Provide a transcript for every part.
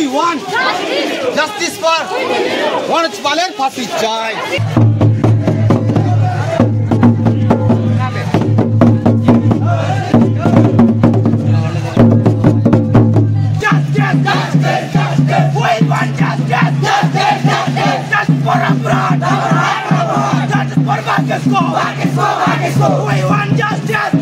We want justice for Manoj Paler ফাঁসি চাই। We want justice.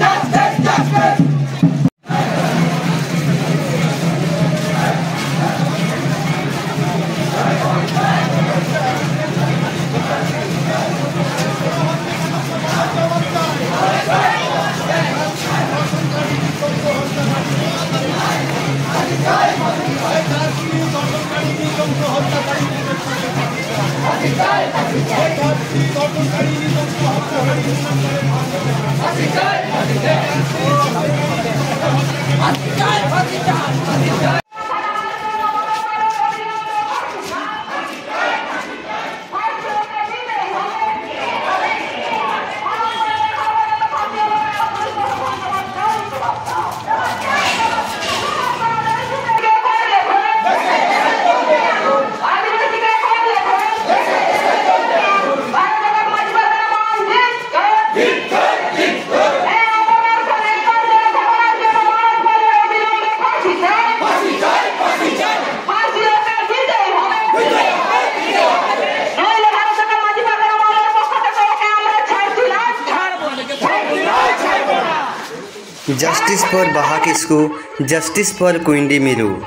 Justice for Baha Kisku, justice for Kuindi Miru.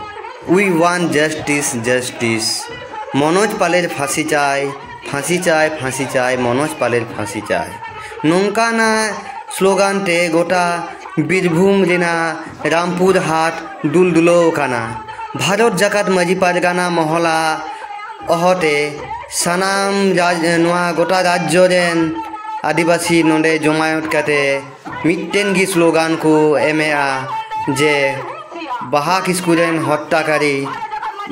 We want justice, justice. Manoj Paler ফাঁসি চাই, ফাঁসি চাই, ফাঁসি চাই, মনোজ পালের ফাঁসি চাই। নৌকানা স্লোগানতে গোটা বীরভূম জেলা রামপুর হাট দুলদুলো কানা ভারত জাকাত মাঝি পারগানা মহলা অহতে সানাম নোয়া গোটা রাজ্য রেন आदिवासी नोडे जमायत काते मिट्टेन की स्लोगान को एमेआ जे बाहा किस्कू रेन हत्याकारी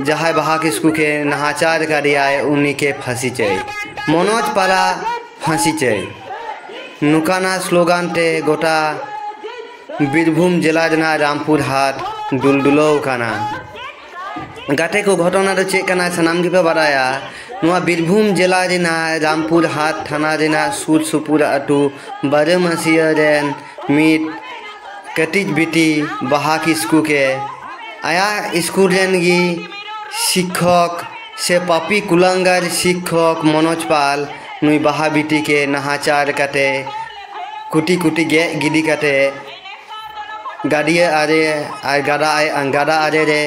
जहाँ बाहा किस्कू के नहाचार करी आए उन्हीं के फांसी चाहिए मनोज पाला फांसी चाहिए नुकाना स्लोगान ते गोटा बीरभूम जिला जना रामपुर हाट दुलदुलो काना गाते को घटना तो चेक करना सनाम की पे बढ़ाया नुआ बीरभूम जिला रेना रामपुर हाट थाना रेना सुर सुपुर अटू बारहमासिया रेन मीट कटिज बिटी बाहा किस्कू के आया स्कूल रेन की शिक्षक से पापी कुलंगार शिक्षक मनोज पाल नुई बाहा बिटी के नहाचार काटे कुटी कुटी गे गिदी काटे गाड़िया आरे गाड़ा आरे रे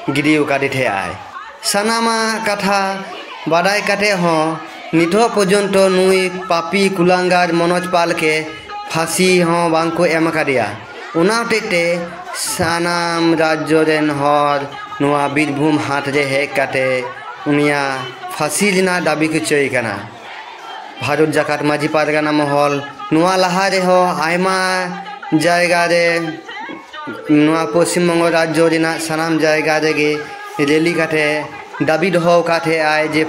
गिदी उकादी थे आए सनामा कथा बादाय काटे हों निथो पर्यंत नुई पापी कुलांगार मनोज पाल के फांसी हों बांको एम कादिया उनाते सानाम राज्य रेन हर नुआ बीरभूम हाट रे हेक काटे उनिया फांसी रिना दाबी को चई कना भारत जाकात माजी पारगाना महल नुआ लहा रे हो आयमा जायगा रे नुआ पश्चिम बंग राज्य रेना सानाम जायगा रे रैली काटे दाबी दहो काथे आए जे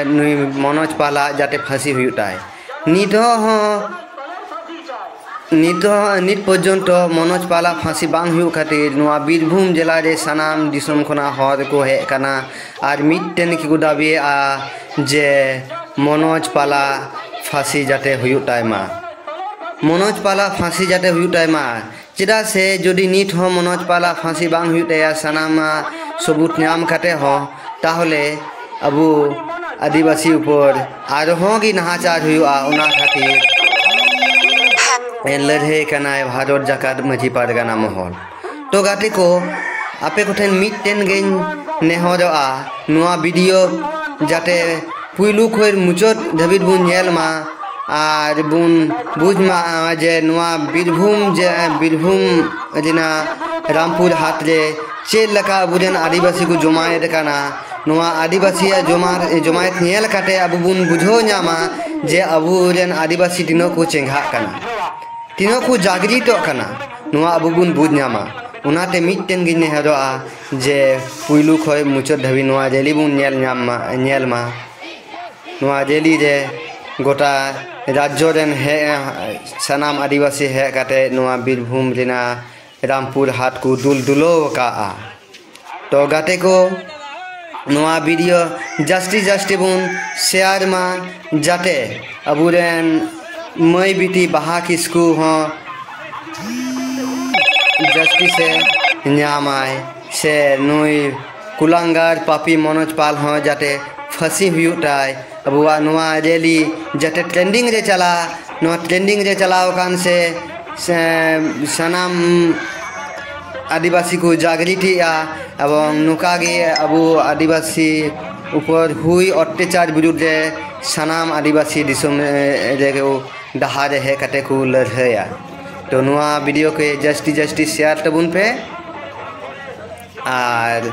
नुई मनोज पाला जाते फांसी हुई नित पर्यंत मनोज पाला फांसी बांग हुई खातिर नुआ बीरभूम जिला रे सानाम दिसम खना हर को हे कना आर मिट्टेन की दाबी आ जे मनोज पाला फांसी जाते हुई टाइमा मनोज पाला फांसी जाते हुई टाइमा चेदा से जदि नित हो मनोज पाला फांसी बांग हुई ताया सानामा सबूत नाम काटे हो ताहले अबू आदिवासी ऊपर आरोहों की नहाचार हुआ उना खातिर लड़े कनाय भारत जाकात माजी पारगाना महल तो गाते को आपे कोठेन मिट्टेन गेन नेहरआ नुआ वीडियो जाते पुइलु खोर मुचत धाबित बुन नेलमा आर बुन बुझमा जे नुआ बीरभूम जिना रामपुर हाट रे चेल लका बुजन आदिवासी को जमायत काना नुआ आदिवासी जमायत नेल काटे अब बुन बुझो नामा जे अबू रेन आदिवासी तीनों को चेंघा काना तीनों को जागृत काना नुआ अब बुन बुझ नामा उनाते मिट्टेन गिने हरोआ जे पुइलु खोय मुचत धाबी नुआ जेली बुन नेल मा नुआ जेली रे गोटा राज्य रेन हे सानाम आदिवासी हे काटे नुआ बीरभूम रेना रामपुर हाट को दुलदुलो का तो गाते को नोआ वीडियो जस्टी जस्टी बुन शेयर मा जाते अबुरेन मई बिटी बाहा किस्कू हों जस्टी से न्यामाय से नुई कुलांगार पापी मनोज पाल हों जाते फंसी हुई उठाए अबुआ नुआ रैली जाते ट्रेंडिंग रे चला नुआ ट्रेंडिंग रे चला ओकान से सनाम आदिवासी को जागृति एवं नुकागे अबू आदिवासी ऊपर हुई अत्याचार विरुद्ध सनाम आदिवासी दिसम रे डहार है कटे को लड़ाया तो नुआ वीडियो के जस्टी शेयर तबुन पे और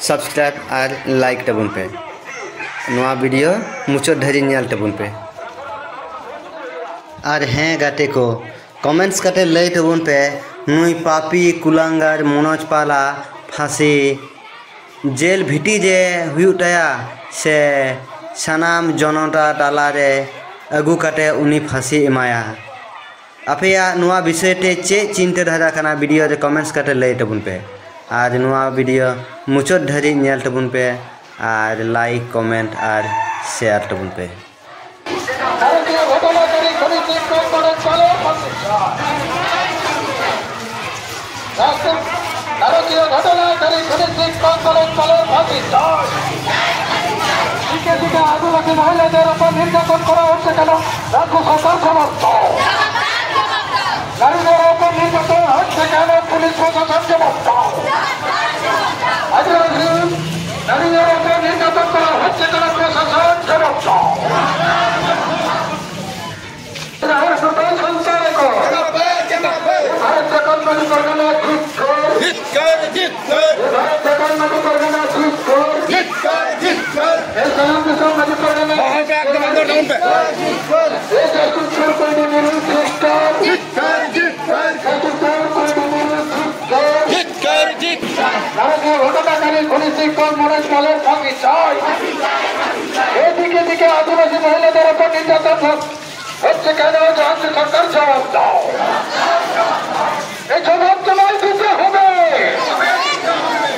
सब्सक्राइब और लाइक तबुन पे नुआ वीडियो मुचो धरी न्याल तबुन पे और हैं गाते को कमेंट्स कटे लई तबुन पे नुई पापी कुलांगार मनोज पाला फांसी जेल भिटी जे हुयुटाया से सनाम जनता तालारे अगू कटे उनी फांसी एमाया अपेया नुआ विषय ते चे चिंताधारा कना वीडियो रे कमेंट्स कटे लई तबुन पे और नुआ वीडियो मुचो धरी न्याल तबुन पे और लाइक कमेंट और शेयर तबुन पे नारकीय घटनाकारी पुलिस कॉन्फ्रेंस पालन फांसी দিকে দিকে আদিবাসী মহিলাদের উপর নির্যাতন করা হচ্ছে কেন রাজ্য সরকার সমস্ত নারীদের উপর নির্যাতন হচ্ছে কেন পুলিশ প্রশাসন সমস্ত আদিবাসী নারীদের উপর নির্যাতন করা হচ্ছে কেন প্রশাসন সমস্ত ঘটনাকারী পুলিশ মনোজ পালের ফাঁসি চাই এদিকে দিকে আদিবাসী মহিলাদের উপর নির্যাতন হচ্ছে কেন রাজ্য সরকার জবাব দাও এই জবাব তোমায় দিতে হবে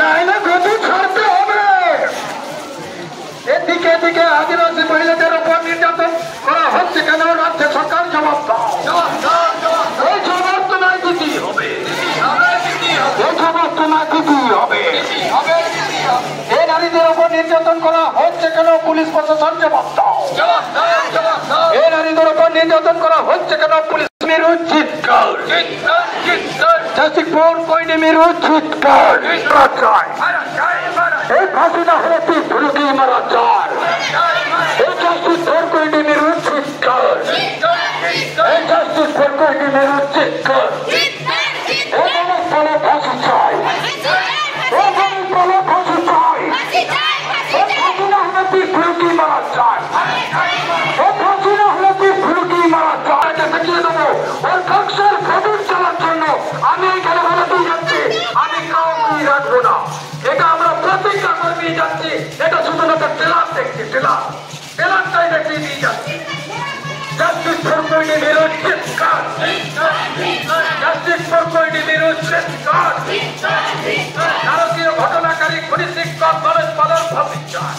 নাইলে গতি ছাড়তে হবে এদিকে দিকে আদিবাসী মহিলাদের উপর নির্যাতন করা হচ্ছে কেন রাজ্য সরকার জবাব দাও এই জবাব তোমায় দিতেই হবে এই জবাব তোমায় দিতেই হবে এই নারীদের উপর নির্যাতন করা হচ্ছে কেন পুলিশ প্রশাসন জবাব দাও এই নারীদের উপর নির্যাতন করা হচ্ছে কেন পুলিশ মেরু চিৎকার জাস্টিসপুর কইনে মেরু চিৎকার এই ফাঁসি না হলে তুই ভুলকি মারা চার এই জাস্টিসপুর কইনে মেরু চিৎকার এই জাস্টিসপুর কইনে মেরু চিৎকার এই মানুষ বলে ফাঁসি চাই এই মানুষ বলে ফাঁসি চাই এই ফাঁসি না হলে তুই ভুলকি মারা চাই এই ফাঁসি না হলে তুই ভুলকি মারা চাই দেখিয়ে দেবো ওর ধ্বংসের খবর চালার জন্য আমি এখানে ভারতেই যাচ্ছি আমি কাউকেই রাখবো না এটা আমরা প্রতিজ্ঞা করে নিয়ে যাচ্ছি এটা শুধুমাত্র ট্রেলার দেখছি ট্রেলারটাই দেখিয়ে নিয়ে যাচ্ছি জাস্টিস ফর কোয়েডি বিরোধ চিৎকার জাস্টিস ফর কোয়েডি বিরোধ চিৎকার নারকীয় ঘটনাকারী পুলিশ শিক্ষক মনোজ পালের ফাঁসি চাই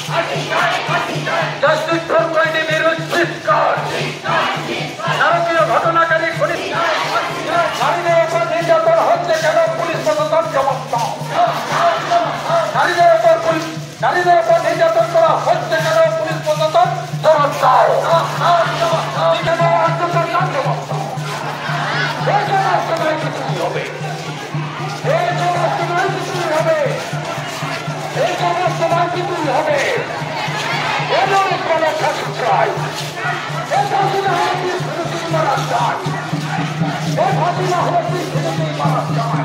জাস্টিস ফর কোয়েডি বিরোধ চিৎকার নারকীয় ঘটনাকারী পুলিশ নারীদের উপর নির্যাতন হচ্ছে কেন পুলিশ প্রশাসন জবাব দাও নারীদের উপর নির্যাতন করা হচ্ছে কেন পুলিশ প্রশাসন জবাব দাও কেন রাজ্য সরকার জবাব দাও এই জবাব তোমায় কিছুই হবে এই জবাব তোমায় কিছুই হবে এই জবাব তোমায় কিছুই হবে এমন কোনো ফাঁসি চাই এই ফাঁসি না হলে তুই ফিরতি মারা চাই এই ফাঁসি না হলে তুই ফিরতি মারা চাই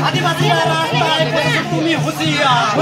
আদিবাসীরা রাস্তায় তুমি হুঁশিয়ার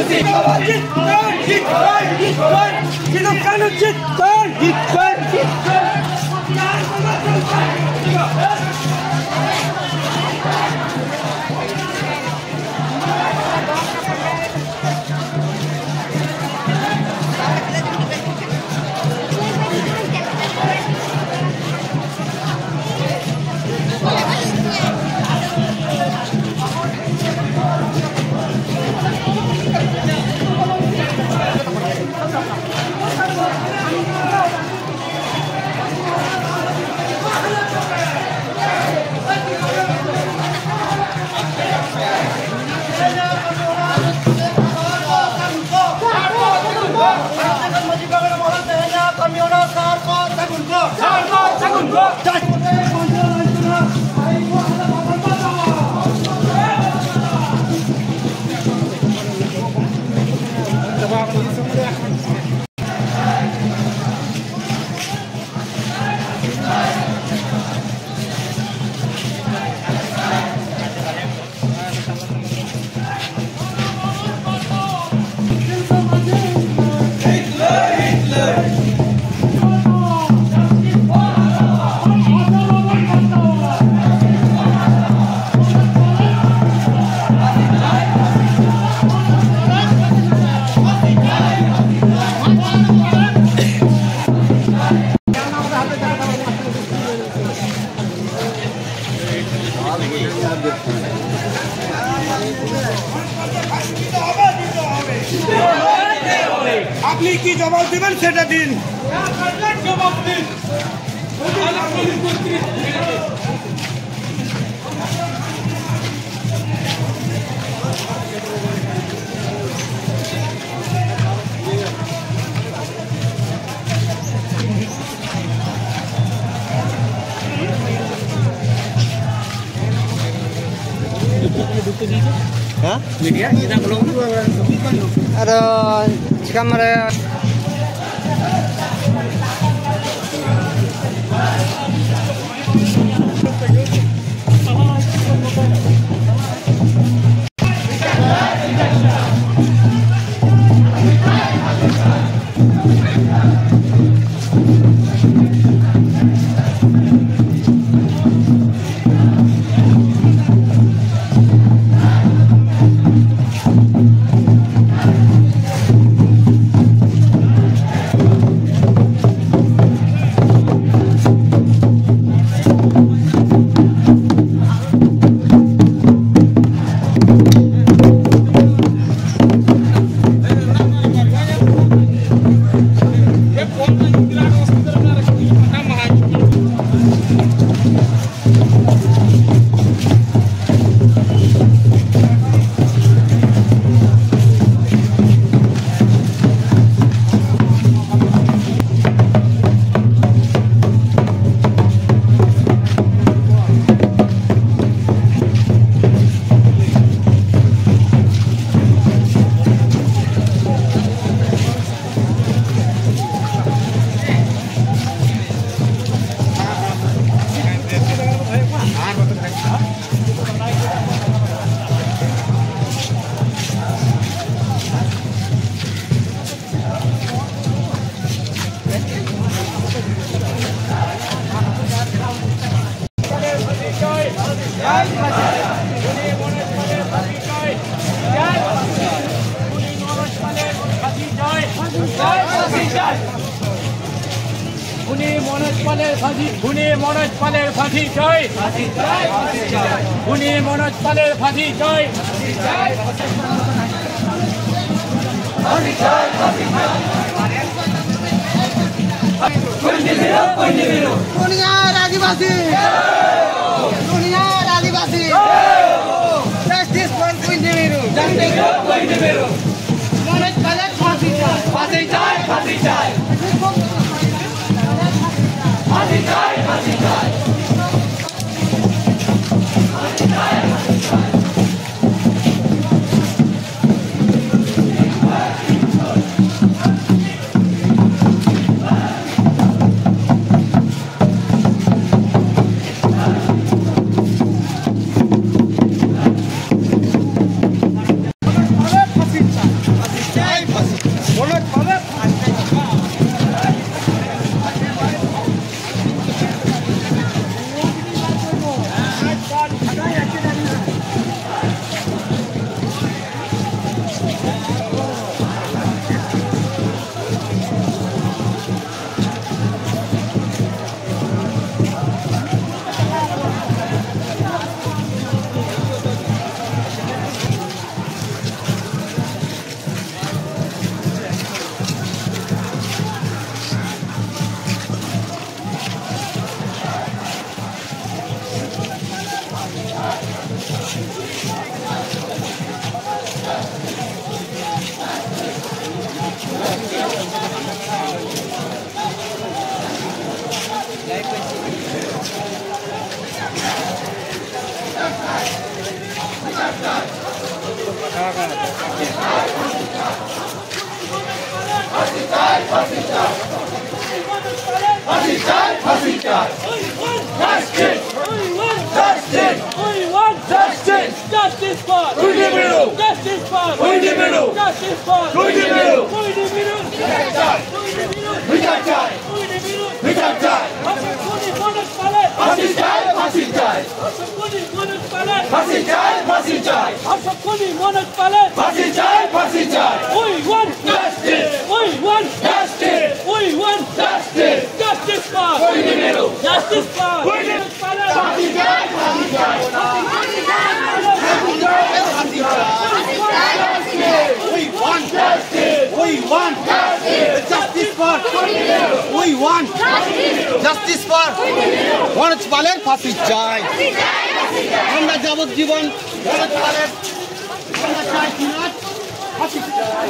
আপনি কি জবাব দেবেন সেটা দিন। জবাব দিন। Ada kamera. খুনি মনোজ পালের ফাঁসি চাই। খুনি মনোজ পালের ফাঁসি চাই। দুনিয়ার আদিবাসী, দুনিয়ার আদিবাসী, জাস্টিস ফর কুইন্টি মিরু, মনোজ পালের ফাঁসি চাই, ফাঁসি চাই, ফাঁসি চাই, ফাঁসি চাই, ফাঁসি চাই। Justice for Kuindimiru. Justice for Kuindimiru. Justice for Kuindimiru. Kuindimiru. Kuindimiru. Justice for Manoj পালের ফাঁসি চাই। আমরা যাবজ্জীবন মনোজ পালের আমরা চাই কিনা ফাঁসি চাই।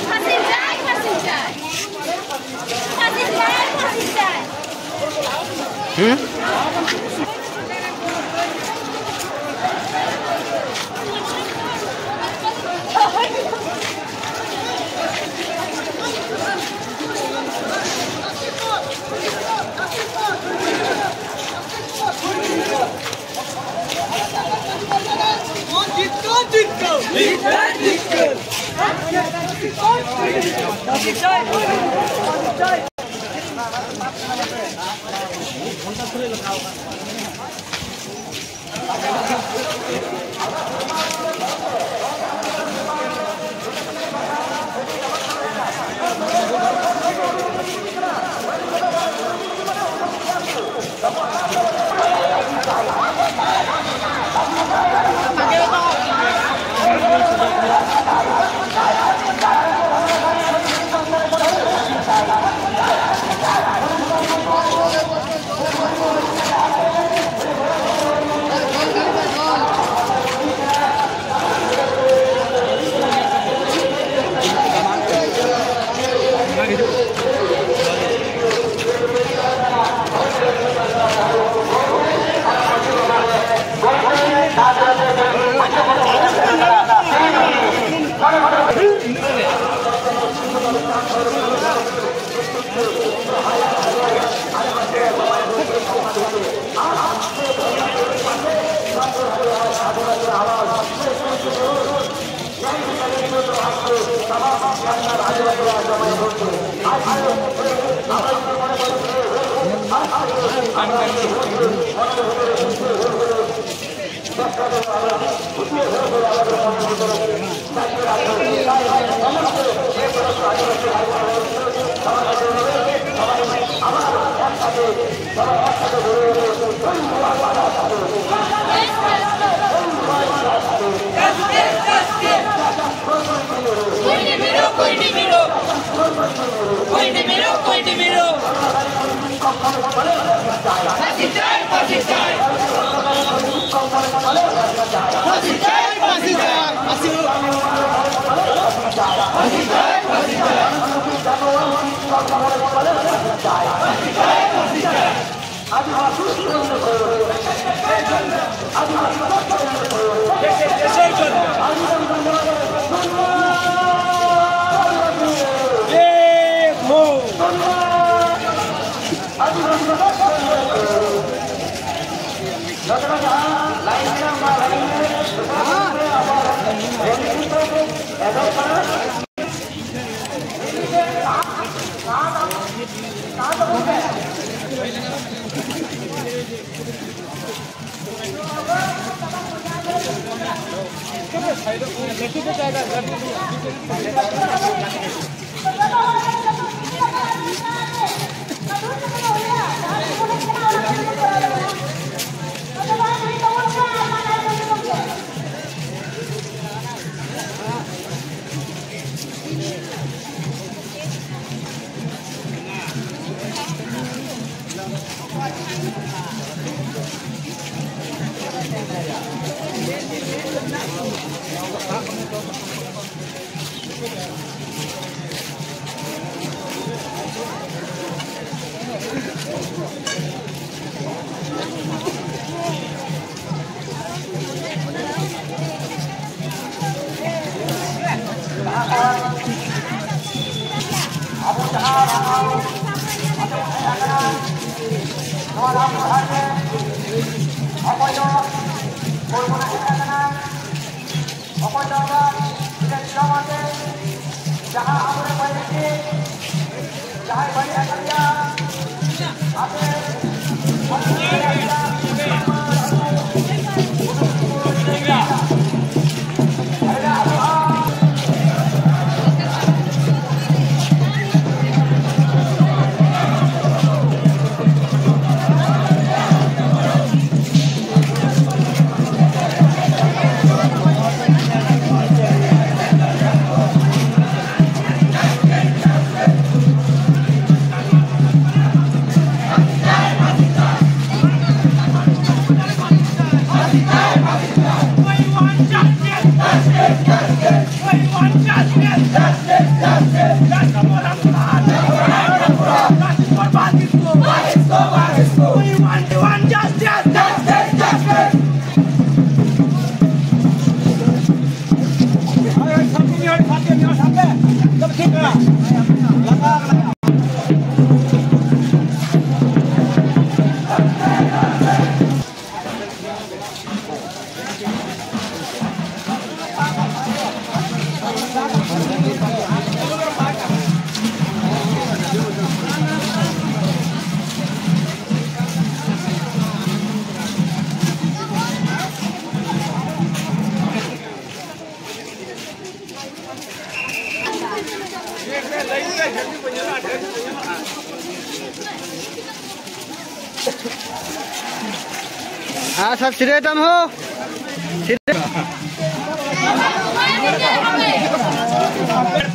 हाँ सब सिरे दम हो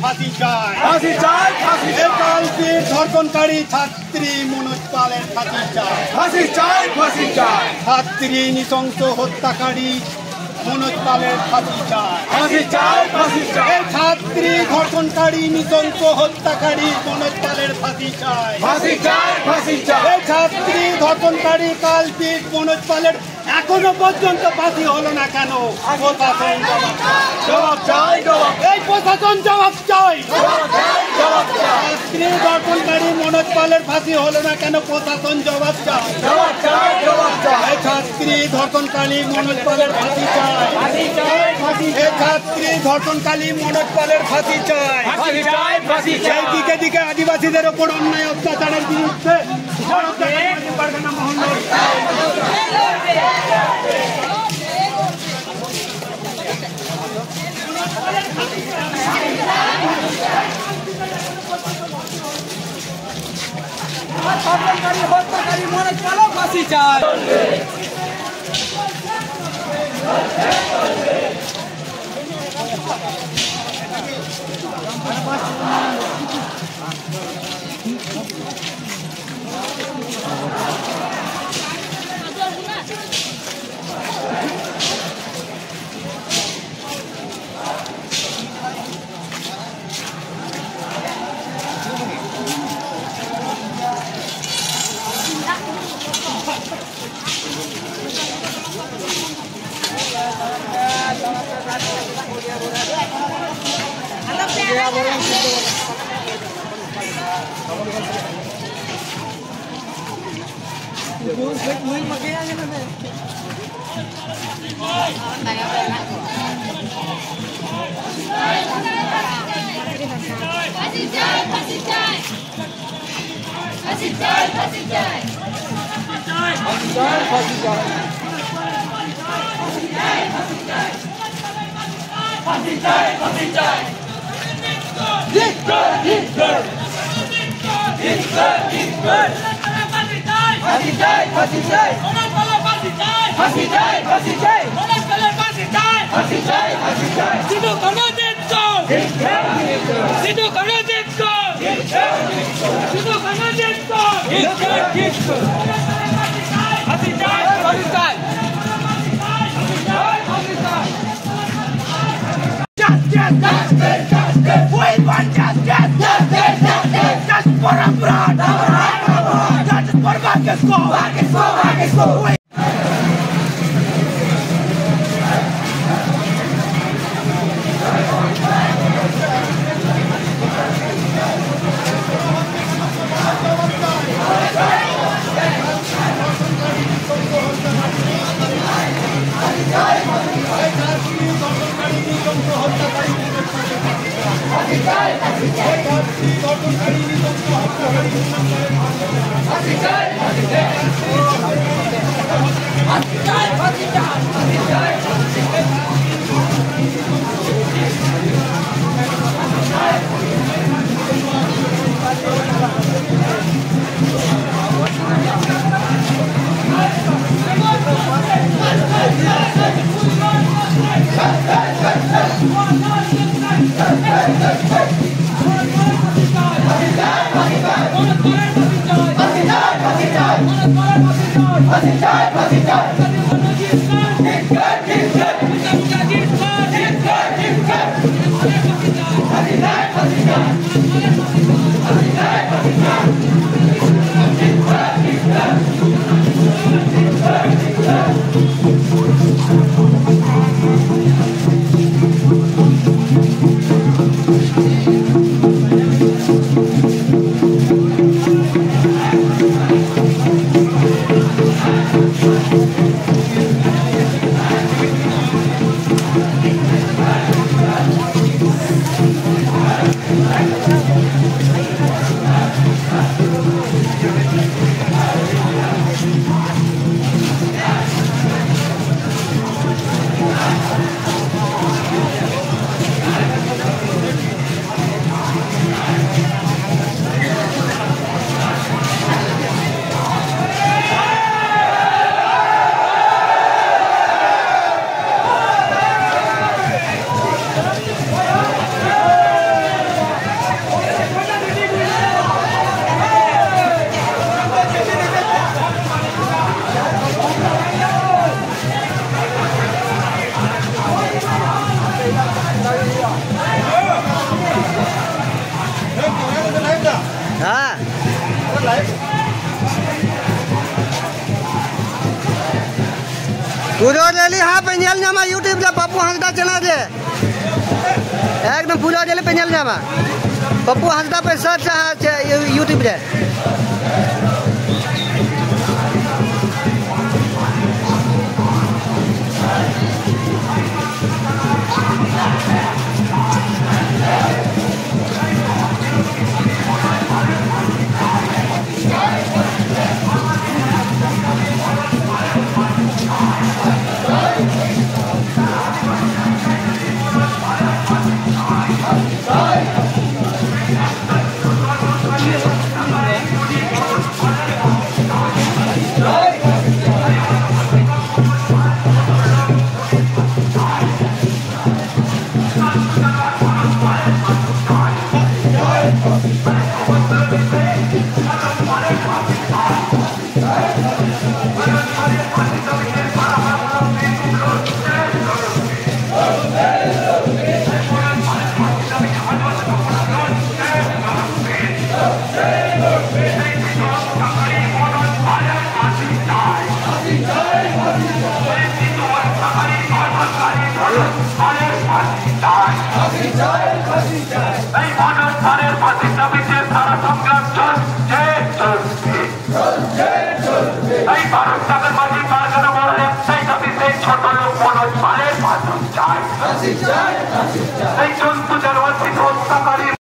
ফাঁসি চাই ফাঁসি চাই ফাঁসি কালপির ধর্ষণকারী ছাত্রী মনোজ পালের ফাঁসি চাই ফাঁসি চাই ফাঁসি চাই ছাত্রী নৃশংস হত্যাকারী মনোজ পালের ফাঁসি চাই ফাঁসি চাই ফাঁসি চাই ছাত্রী ধর্ষণকারী নৃশংস হত্যাকারী মনোজ পালের ফাঁসি চাই ফাঁসি চাই ফাঁসি চাই ছাত্রী ধর্ষণকারী কালপির মনোজ পালের এখনো পর্যন্ত ফাঁসি হলো না কেন? প্রশাসন জবাব চাই এই প্রশাসন জবাব চাই ছাত্রী ধর্ষণকারী মনোজ পালের ফাঁসি হলো না কেন? প্রশাসন জবাব চাই এই ছাত্রী ধর্ষণকারী মনোজ পালের ফাঁসি চাই এই ছাত্রী ধর্ষণকারী মনোজ পালের ফাঁসি চাই এই দিকে দিকে আদিবাসীদের ওপর অন্যায় অত্যাচারের বিরুদ্ধে পারগানা মহল্লার হত্যাকারী মনোজ পালক ফাঁসি চাই पूरा रैली हाँ पेंजल जामा यूट्यूब रे पप्पू हंसदा चला दे एकदम पूरा रैली पेंजल जामा पप्पू हंसदा पे सर्च यूट्यूब रे Hey,